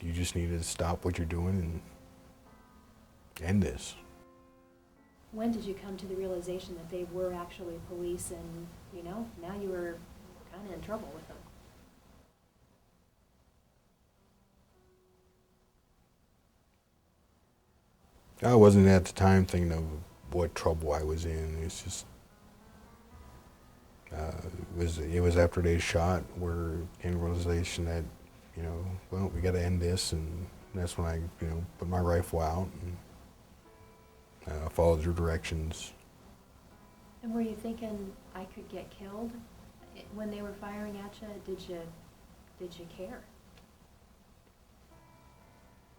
you just need to stop what you're doing and end this. When did you come to the realization that they were actually police and, you know, now you were kind of in trouble with them? I wasn't at the time thinking of what trouble I was in. It's just, it was after they shot where it came to the realization that, you know, well, we got to end this, and that's when I, you know, put my rifle out and followed their directions. And were you thinking I could get killed when they were firing at you? Did you care?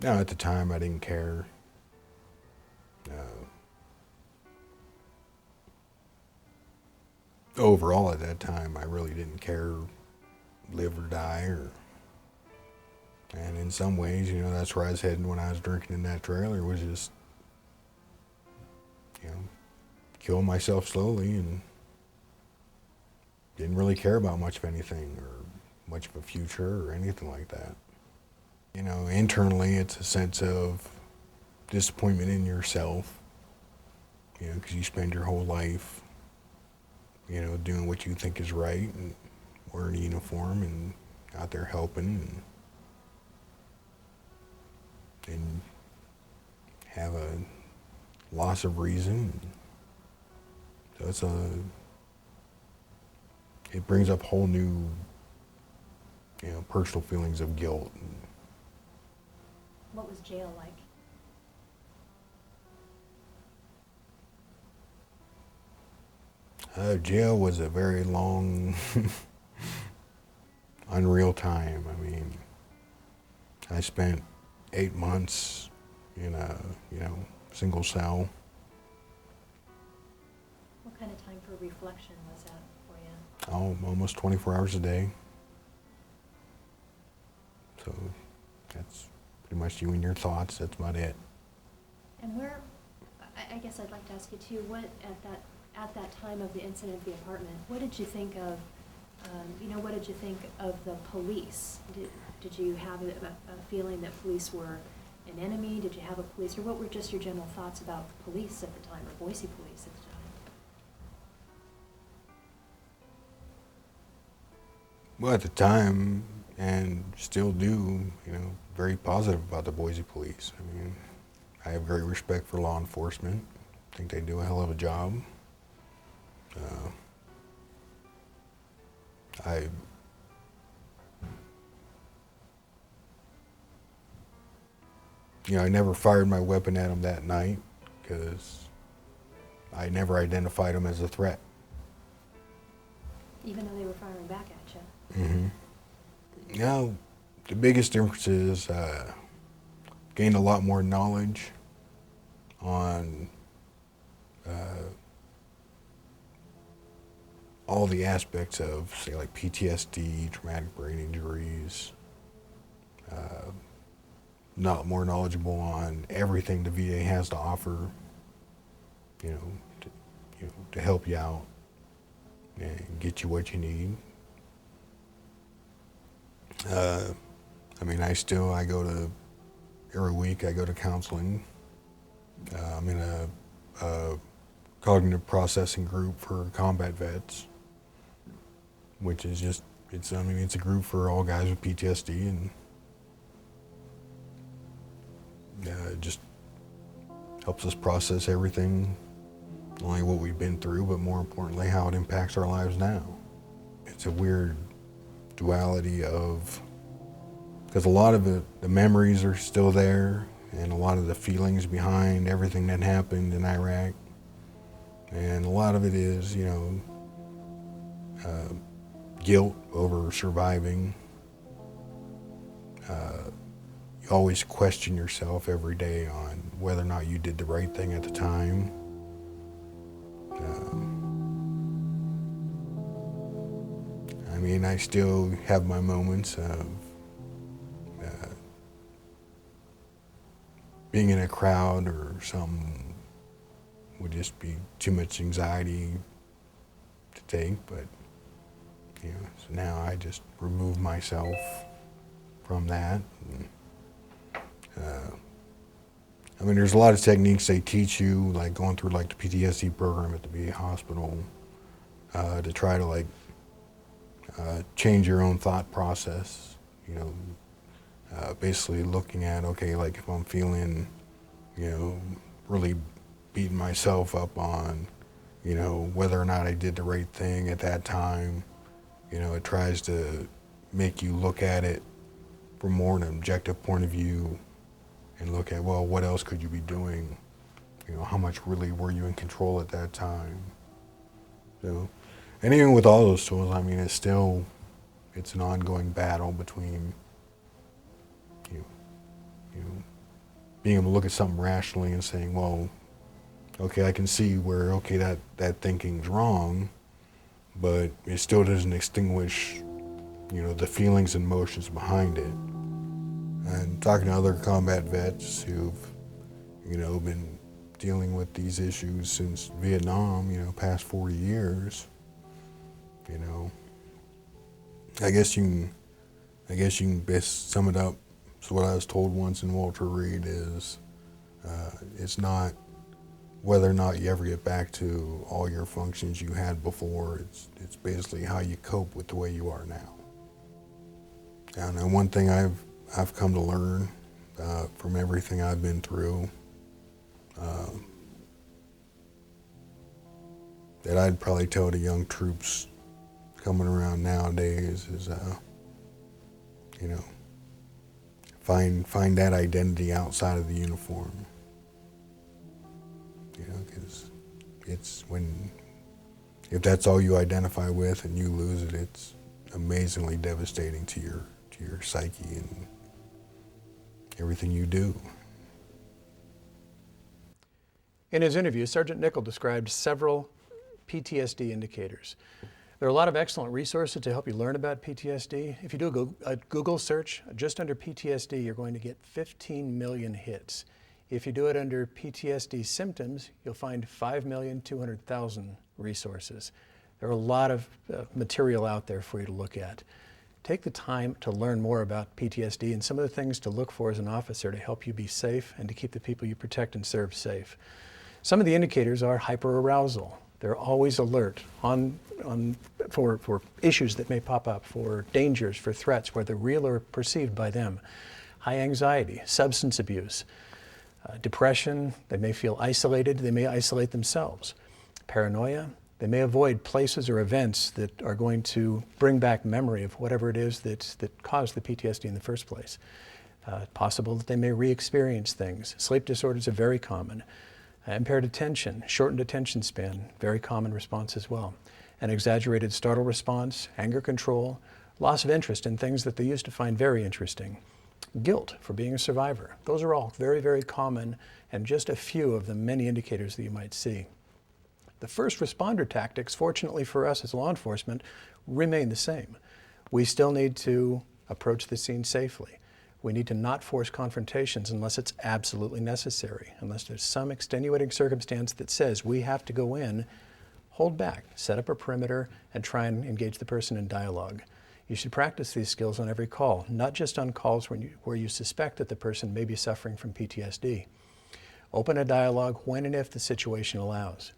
No, at the time I didn't care. Overall, at that time, I really didn't care, live or die, and in some ways, you know, that's where I was heading when I was drinking in that trailer, was just, you know, kill myself slowly, and didn't really care about much of anything or much of a future or anything like that. You know, internally, it's a sense of disappointment in yourself, you know, because you spend your whole life, you know, doing what you think is right and wearing a uniform and out there helping, and have a loss of reason. So it brings up whole new, you know, personal feelings of guilt. What was jail like? Jail was a very long, unreal time. I mean, I spent 8 months in a, you know, single cell. What kind of time for reflection was that for you? Oh, almost 24 hours a day. So that's pretty much you and your thoughts. That's about it. And where, I guess I'd like to ask you too, what at that time of the incident at the apartment, what did you think of, you know, what did you think of the police? Did you have a feeling that police were an enemy? Did you have a police, or what were just your general thoughts about the police at the time, or Boise police at the time? Well, at the time, and still do, you know, very positive about the Boise police. I mean, I have great respect for law enforcement. I think they do a hell of a job. I never fired my weapon at them that night because I never identified them as a threat. Even though they were firing back at you? Mm-hmm. Now, the biggest difference is gained a lot more knowledge on all the aspects of, say, like PTSD, traumatic brain injuries, not more knowledgeable on everything the VA has to offer, to help you out and get you what you need. Every week I go to counseling. I'm in a cognitive processing group for combat vets, which is just, it's a group for all guys with PTSD, and it just helps us process everything, not only what we've been through, but more importantly, how it impacts our lives now. It's a weird duality of, because a lot of the memories are still there, and a lot of the feelings behind everything that happened in Iraq, and a lot of it is, guilt over surviving. You always question yourself every day on whether or not you did the right thing at the time. I still have my moments of being in a crowd or something would just be too much anxiety to take, but so now I just remove myself from that and I mean, there's a lot of techniques they teach you, like going through like the PTSD program at the VA hospital, to try to like change your own thought process. You know, basically looking at, okay, like if I'm feeling, you know, really beating myself up on, you know, whether or not I did the right thing at that time, you know, it tries to make you look at it from more an objective point of view and look at, well, what else could you be doing? You know, how much really were you in control at that time? So, and even with all those tools, I mean, it's an ongoing battle between you know, being able to look at something rationally and saying, well, okay, I can see where, okay, that thinking's wrong, but it still doesn't extinguish, you know, the feelings and emotions behind it. And talking to other combat vets who've, you know, been dealing with these issues since Vietnam, you know, past 40 years, you know, I guess you can best sum it up. So what I was told once in Walter Reed is, it's not whether or not you ever get back to all your functions you had before. It's basically how you cope with the way you are now. And one thing I've come to learn from everything I've been through, that I'd probably tell the young troops coming around nowadays is, you know, find that identity outside of the uniform. You know, because if that's all you identify with and you lose it, it's amazingly devastating to your psyche and everything you do. In his interview, Sergeant Nickel described several PTSD indicators. There are a lot of excellent resources to help you learn about PTSD. If you do a Google search just under PTSD, you're going to get 15 million hits. If you do it under PTSD symptoms, you'll find 5,200,000 resources. There are a lot of material out there for you to look at. Take the time to learn more about PTSD and some of the things to look for as an officer to help you be safe and to keep the people you protect and serve safe. Some of the indicators are hyperarousal. They're always alert for issues that may pop up, for dangers, for threats, whether real or perceived by them. High anxiety, substance abuse, depression, they may feel isolated, they may isolate themselves. Paranoia, they may avoid places or events that are going to bring back memory of whatever it is that caused the PTSD in the first place. Possible that they may re-experience things. Sleep disorders are very common. Impaired attention, shortened attention span, very common response as well. An exaggerated startle response, anger control, loss of interest in things that they used to find very interesting. Guilt for being a survivor. Those are all very, very common and just a few of the many indicators that you might see. The first responder tactics, fortunately for us as law enforcement, remain the same. We still need to approach the scene safely. We need to not force confrontations unless it's absolutely necessary. Unless there's some extenuating circumstance that says we have to go in, hold back, set up a perimeter, and try and engage the person in dialogue. You should practice these skills on every call, not just on calls where you suspect that the person may be suffering from PTSD. Open a dialogue when and if the situation allows.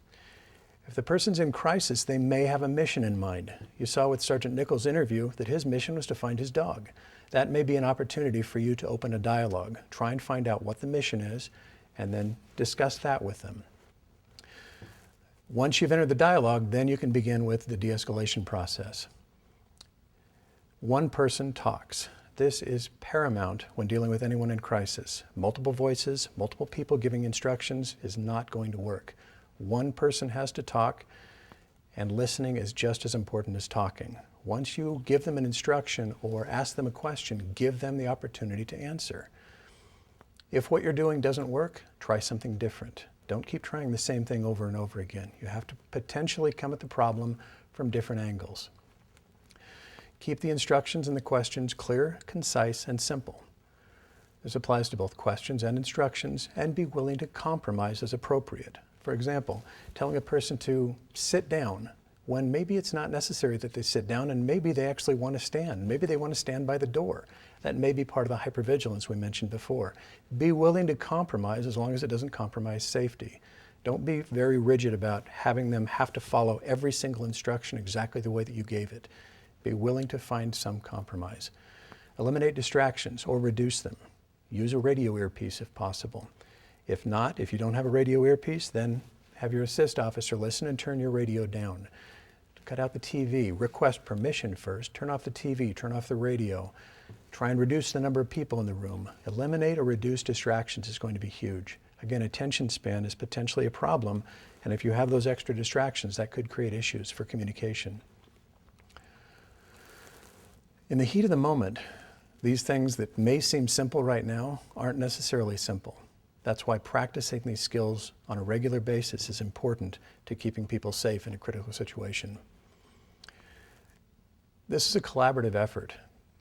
If the person's in crisis, they may have a mission in mind. You saw with Sergeant Nichols' interview that his mission was to find his dog. That may be an opportunity for you to open a dialogue. Try and find out what the mission is, and then discuss that with them. Once you've entered the dialogue, then you can begin with the de-escalation process. One person talks. This is paramount when dealing with anyone in crisis. Multiple voices, multiple people giving instructions is not going to work. One person has to talk, and listening is just as important as talking. Once you give them an instruction or ask them a question, give them the opportunity to answer. If what you're doing doesn't work, try something different. Don't keep trying the same thing over and over again. You have to potentially come at the problem from different angles. Keep the instructions and the questions clear, concise, and simple. This applies to both questions and instructions, and be willing to compromise as appropriate. For example, telling a person to sit down when maybe it's not necessary that they sit down, and maybe they actually want to stand. Maybe they want to stand by the door. That may be part of the hypervigilance we mentioned before. Be willing to compromise as long as it doesn't compromise safety. Don't be very rigid about having them have to follow every single instruction exactly the way that you gave it. Be willing to find some compromise. Eliminate distractions or reduce them. Use a radio earpiece if possible. If not, if you don't have a radio earpiece, then have your assist officer listen and turn your radio down. Cut out the TV. Request permission first. Turn off the TV. Turn off the radio. Try and reduce the number of people in the room. Eliminate or reduce distractions is going to be huge. Again, attention span is potentially a problem, and if you have those extra distractions, that could create issues for communication. In the heat of the moment, these things that may seem simple right now aren't necessarily simple. That's why practicing these skills on a regular basis is important to keeping people safe in a critical situation. This is a collaborative effort.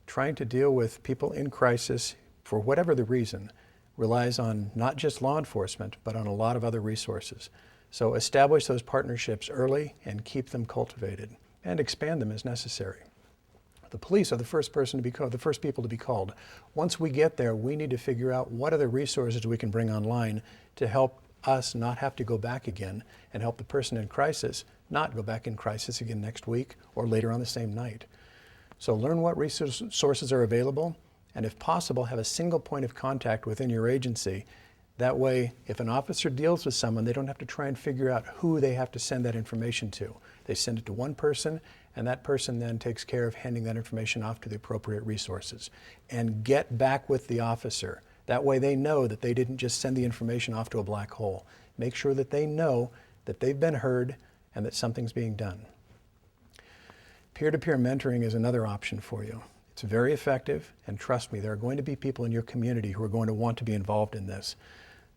Trying to deal with people in crisis, for whatever the reason, relies on not just law enforcement, but on a lot of other resources. So establish those partnerships early and keep them cultivated, and expand them as necessary. The police are the first people to be called. Once we get there, we need to figure out what other resources we can bring online to help us not have to go back again, and help the person in crisis not go back in crisis again next week or later on the same night. So learn what resources are available, and if possible, have a single point of contact within your agency. That way, if an officer deals with someone, they don't have to try and figure out who they have to send that information to. They send it to one person, and that person then takes care of handing that information off to the appropriate resources. And get back with the officer. That way they know that they didn't just send the information off to a black hole. Make sure that they know that they've been heard and that something's being done. Peer-to-peer mentoring is another option for you. It's very effective, and trust me, there are going to be people in your community who are going to want to be involved in this.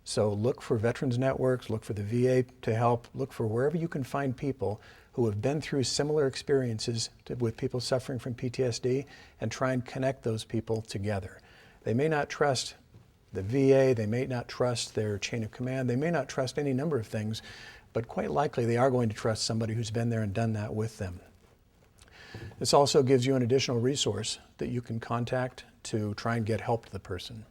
So look for veterans networks, look for the VA to help, look for wherever you can find people who have been through similar experiences with people suffering from PTSD, and try and connect those people together. They may not trust the VA, they may not trust their chain of command, they may not trust any number of things, but quite likely they are going to trust somebody who's been there and done that with them. This also gives you an additional resource that you can contact to try and get help to the person.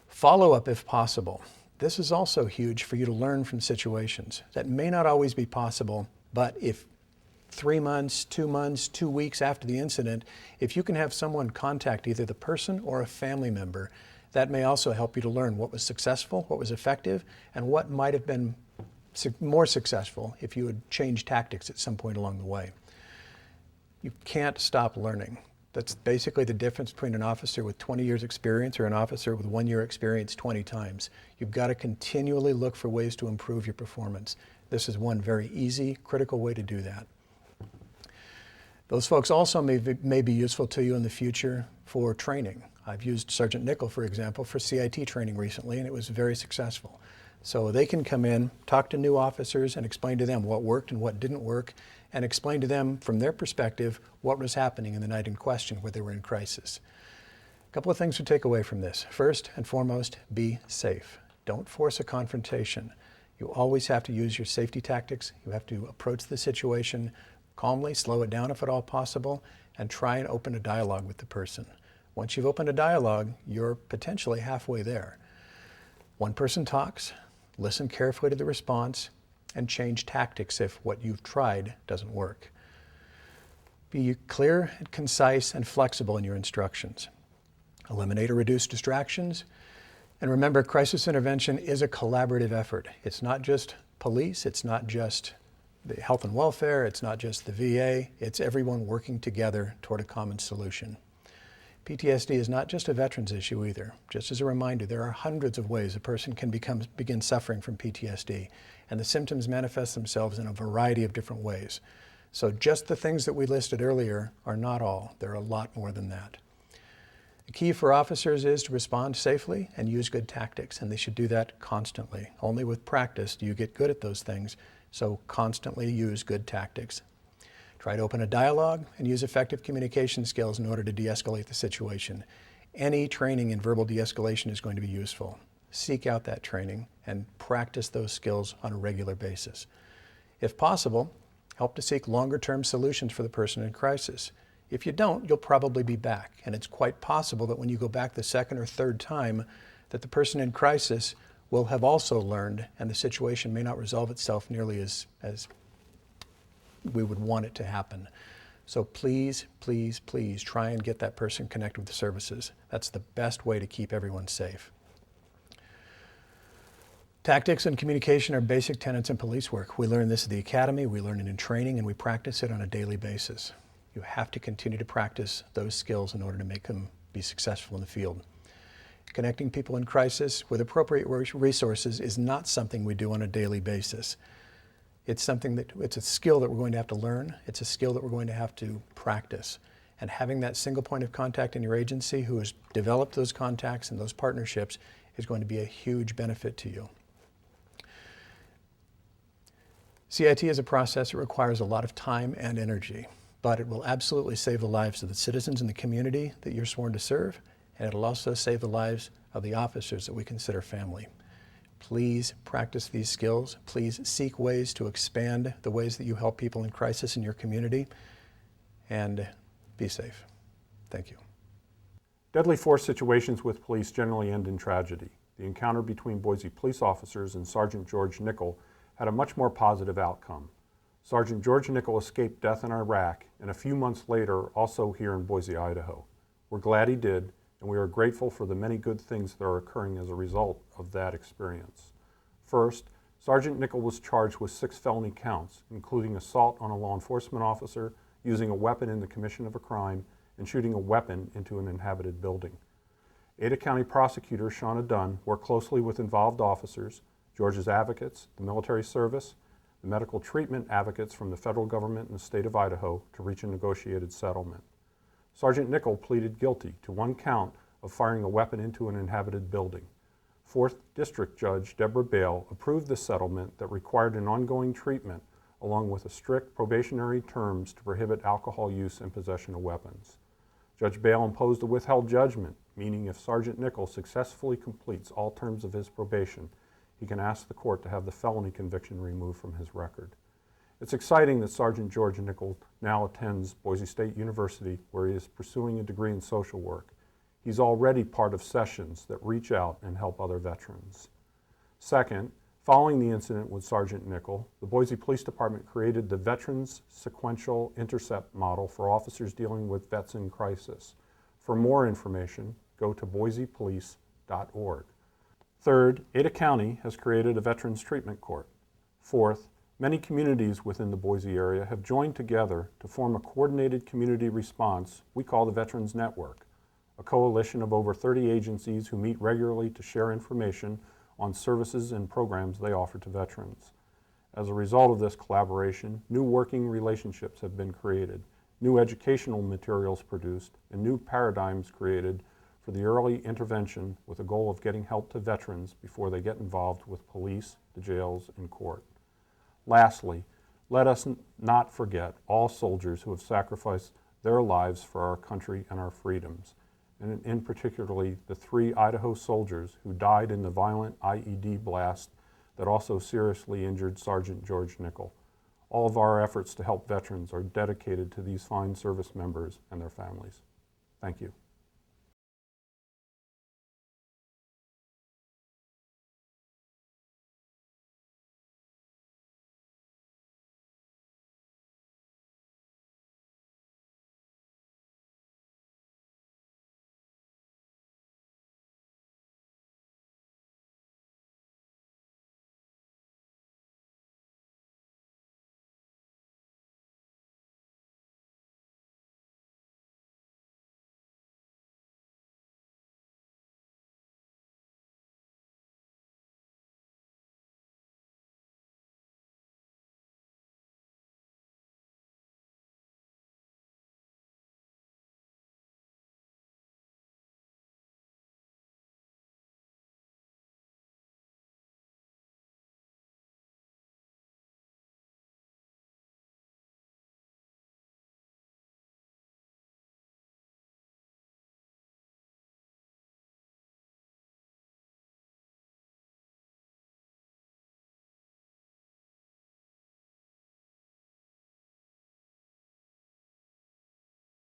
Follow-up if possible. This is also huge for you to learn from situations that may not always be possible, but if 3 months, 2 months, 2 weeks after the incident, if you can have someone contact either the person or a family member, that may also help you to learn what was successful, what was effective, and what might have been more successful if you had changed tactics at some point along the way. You can't stop learning. That's basically the difference between an officer with 20 years experience or an officer with 1 year experience 20 times. You've got to continually look for ways to improve your performance. This is one very easy, critical way to do that. Those folks also may be useful to you in the future for training. I've used Sergeant Nickel, for example, for CIT training recently, and it was very successful. So they can come in, talk to new officers, and explain to them what worked and what didn't work, and explain to them from their perspective what was happening in the night in question where they were in crisis. A couple of things to take away from this. First and foremost, be safe. Don't force a confrontation. You always have to use your safety tactics. You have to approach the situation calmly, slow it down if at all possible, and try and open a dialogue with the person. Once you've opened a dialogue, you're potentially halfway there. One person talks, listen carefully to the response, and change tactics if what you've tried doesn't work. Be clear, concise, and flexible in your instructions. Eliminate or reduce distractions. And remember, crisis intervention is a collaborative effort. It's not just police, it's not just the health and welfare, it's not just the VA, it's everyone working together toward a common solution. PTSD is not just a veterans issue either. Just as a reminder, there are hundreds of ways a person can begin suffering from PTSD, and the symptoms manifest themselves in a variety of different ways. So just the things that we listed earlier are not all. There are a lot more than that. The key for officers is to respond safely and use good tactics, and they should do that constantly. Only with practice do you get good at those things, so constantly use good tactics. Try to open a dialogue and use effective communication skills in order to de-escalate the situation. Any training in verbal de-escalation is going to be useful. Seek out that training and practice those skills on a regular basis. If possible, Help to seek longer-term solutions for the person in crisis. If you don't, you'll probably be back, and it's quite possible that when you go back the second or third time, that the person in crisis will have also learned, and the situation may not resolve itself nearly as we would want it to happen. So please, please, please try and get that person connected with the services. That's the best way to keep everyone safe. Tactics and communication are basic tenets in police work. We learn this at the academy, we learn it in training, and we practice it on a daily basis. You have to continue to practice those skills in order to make them be successful in the field. Connecting people in crisis with appropriate resources is not something we do on a daily basis. It's a skill that we're going to have to learn. It's a skill that we're going to have to practice. And having that single point of contact in your agency who has developed those contacts and those partnerships is going to be a huge benefit to you. CIT is a process that requires a lot of time and energy, but it will absolutely save the lives of the citizens in the community that you're sworn to serve, and it'll also save the lives of the officers that we consider family. Please practice these skills. Please seek ways to expand the ways that you help people in crisis in your community, and be safe. Thank you. Deadly force situations with police generally end in tragedy. The encounter between Boise police officers and Sergeant George Nickel had a much more positive outcome. Sergeant George Nickel escaped death in Iraq, and a few months later also here in Boise, Idaho. We're glad he did, and we are grateful for the many good things that are occurring as a result of that experience. First, Sergeant Nickel was charged with 6 felony counts, including assault on a law enforcement officer, using a weapon in the commission of a crime, and shooting a weapon into an inhabited building. Ada County Prosecutor Shauna Dunn worked closely with involved officers, George's advocates, the military service, the medical treatment advocates from the federal government and the state of Idaho to reach a negotiated settlement. Sergeant Nickel pleaded guilty to 1 count of firing a weapon into an inhabited building. 4th District Judge Deborah Bale approved the settlement that required an ongoing treatment along with a strict probationary terms to prohibit alcohol use and possession of weapons. Judge Bale imposed a withheld judgment, meaning if Sergeant Nickel successfully completes all terms of his probation, he can ask the court to have the felony conviction removed from his record. It's exciting that Sergeant George Nickel now attends Boise State University, where he is pursuing a degree in social work. He's already part of sessions that reach out and help other veterans. Second, following the incident with Sergeant Nickel, the Boise Police Department created the Veterans Sequential Intercept Model for officers dealing with vets in crisis. For more information, go to boisepolice.org. Third, Ada County has created a Veterans Treatment Court. Fourth, many communities within the Boise area have joined together to form a coordinated community response we call the Veterans Network, a coalition of over 30 agencies who meet regularly to share information on services and programs they offer to veterans. As a result of this collaboration, new working relationships have been created, new educational materials produced, and new paradigms created for the early intervention with the goal of getting help to veterans before they get involved with police, the jails, and court. Lastly, let us not forget all soldiers who have sacrificed their lives for our country and our freedoms, and in particularly the 3 Idaho soldiers who died in the violent IED blast that also seriously injured Sergeant George Nickel. All of our efforts to help veterans are dedicated to these fine service members and their families. Thank you.